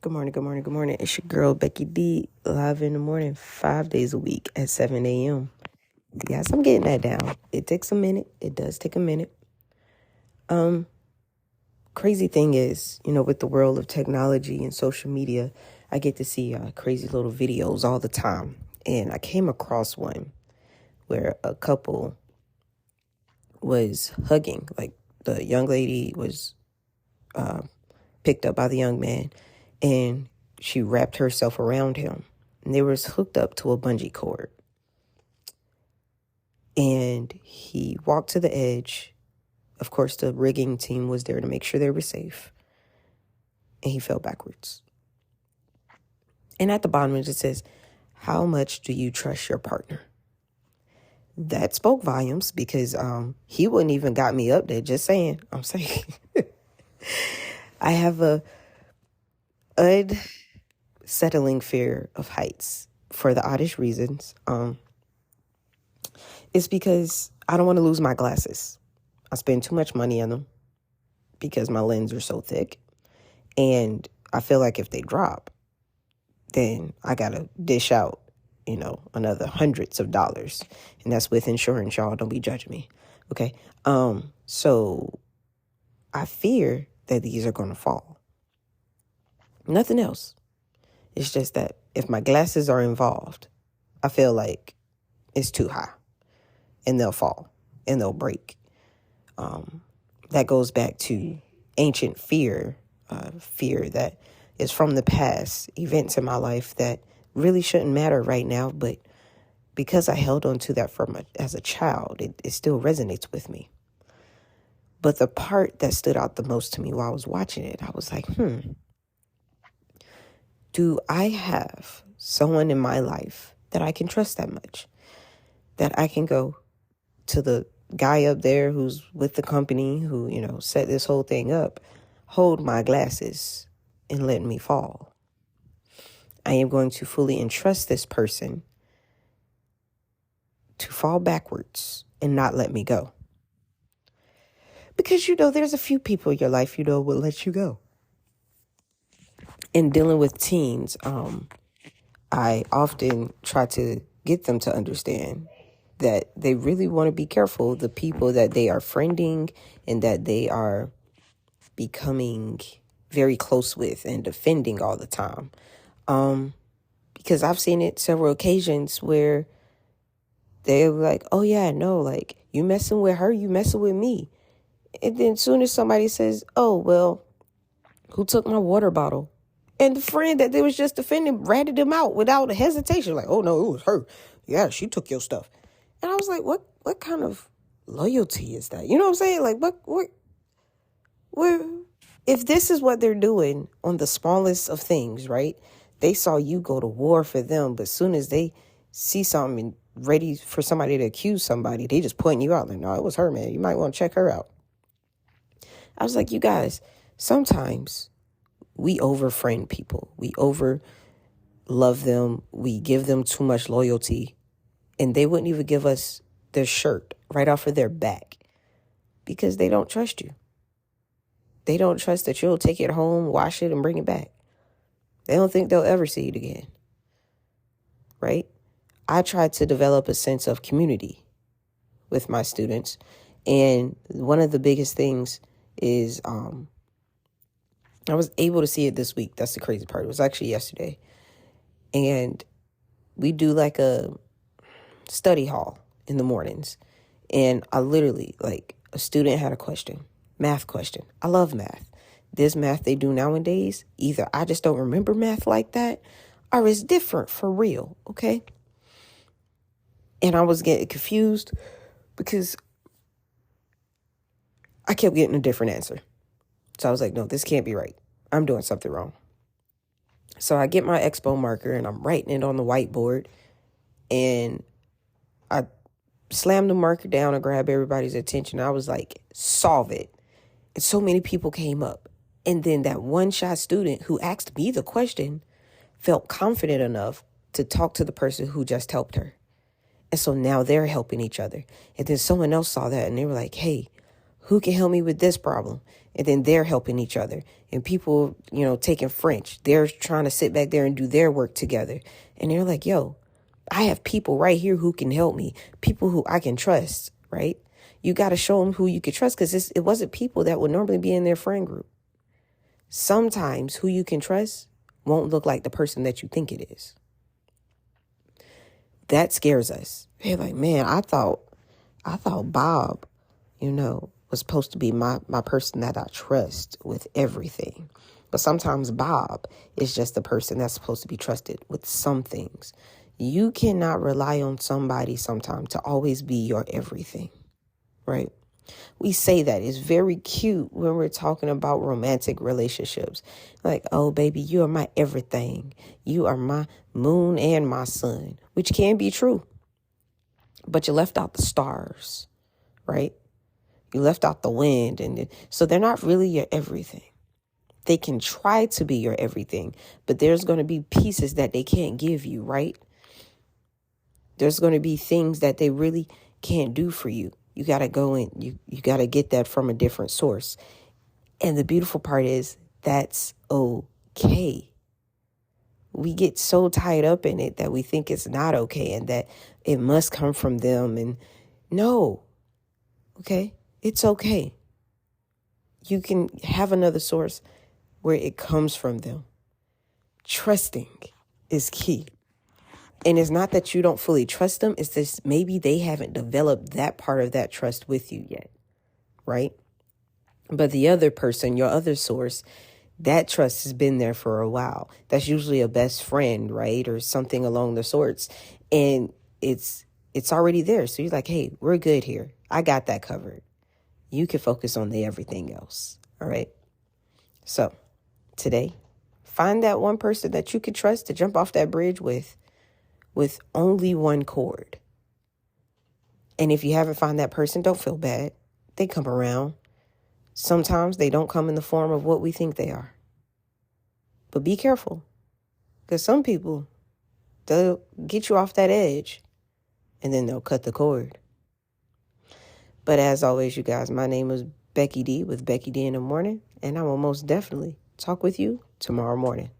Good morning, good morning, good morning. It's your girl, Becky D, live in the morning, 5 days a week at 7 a.m. Yes, I'm getting that down. It takes a minute. It does take a minute. Crazy thing is, with the world of technology and social media, I get to see crazy little videos all the time. And I came across one where a couple was hugging. Like the young lady was picked up by the young man and she wrapped herself around him. And they was hooked up to a bungee cord. And he walked to the edge. Of course, the rigging team was there to make sure they were safe. And he fell backwards. And at the bottom, it just says, how much do you trust your partner? That spoke volumes because he wouldn't even got me up there. Just saying. I'm saying. I have a unsettling fear of heights for the oddest reasons. It's because I don't want to lose my glasses. I spend too much money on them because my lenses are so thick. And I feel like if they drop, then I got to dish out, another hundreds of dollars. And that's with insurance, y'all. Don't be judging me. Okay. So I fear that these are going to fall. Nothing else. It's just that if my glasses are involved, I feel like it's too high and they'll fall and they'll break. That goes back to ancient fear that is from the past, events in my life that really shouldn't matter right now. But because I held on to that as a child, it still resonates with me. But the part that stood out the most to me while I was watching it, I was like, do I have someone in my life that I can trust that much? That I can go to the guy up there who's with the company who, set this whole thing up, hold my glasses and let me fall. I am going to fully entrust this person to fall backwards and not let me go. Because, there's a few people in your life, will let you go. In dealing with teens, I often try to get them to understand that they really want to be careful the people that they are friending and that they are becoming very close with and defending all the time. Because I've seen it several occasions where they're like, oh yeah, no, like you messing with her, you messing with me. And then as soon as somebody says, oh, well, who took my water bottle? And the friend that they was just defending ratted them out without a hesitation. Like, oh no, it was her. Yeah, she took your stuff. And I was like, what kind of loyalty is that? You know what I'm saying? Like, what, if this is what they're doing on the smallest of things, right? They saw you go to war for them, but as soon as they see something ready for somebody to accuse somebody, they just pointing you out. Like, no, it was her, man. You might want to check her out. I was like, you guys, sometimes we over-friend people. We over-love them. We give them too much loyalty. And they wouldn't even give us their shirt right off of their back because they don't trust you. They don't trust that you'll take it home, wash it, and bring it back. They don't think they'll ever see it again. Right? I try to develop a sense of community with my students. And one of the biggest things is I was able to see it this week. That's the crazy part. It was actually yesterday. And we do like a study hall in the mornings. And I literally, like, a student had a question, math question. I love math. This math they do nowadays, either I just don't remember math like that or it's different for real, okay? And I was getting confused because I kept getting a different answer. So I was like, no, this can't be right. I'm doing something wrong. So I get my expo marker and I'm writing it on the whiteboard and I slammed the marker down and grabbed everybody's attention. I was like, solve it. And so many people came up. And then that one shy student who asked me the question felt confident enough to talk to the person who just helped her. And so now they're helping each other. And then someone else saw that and they were like, hey, who can help me with this problem? And then they're helping each other. And people, taking French, they're trying to sit back there and do their work together. And they're like, yo, I have people right here who can help me, people who I can trust, right? You got to show them who you can trust, because it wasn't people that would normally be in their friend group. Sometimes who you can trust won't look like the person that you think it is. That scares us. They're like, man, I thought Bob, was supposed to be my person that I trust with everything. But sometimes Bob is just the person that's supposed to be trusted with some things. You cannot rely on somebody sometimes to always be your everything, right? We say that. It's very cute when we're talking about romantic relationships. Like, oh, baby, you are my everything. You are my moon and my sun, which can be true. But you left out the stars, right? You left out the wind. And so they're not really your everything. They can try to be your everything, but there's going to be pieces that they can't give you, right? There's going to be things that they really can't do for you. You got to go in. You got to get that from a different source. And the beautiful part is that's okay. We get so tied up in it that we think it's not okay and that it must come from them. And no, okay, it's okay. You can have another source where it comes from them. Trusting is key. And it's not that you don't fully trust them. It's just maybe they haven't developed that part of that trust with you yet, right? But the other person, your other source, that trust has been there for a while. That's usually a best friend, right? Or something along the sorts. And it's already there. So you're like, hey, we're good here. I got that covered. You can focus on the everything else. All right. So today, find that one person that you can trust to jump off that bridge with only one cord. And if you haven't found that person, don't feel bad. They come around. Sometimes they don't come in the form of what we think they are. But be careful, because some people, they'll get you off that edge and then they'll cut the cord. But as always, you guys, my name is Becky D with Becky D in the Morning, and I will most definitely talk with you tomorrow morning.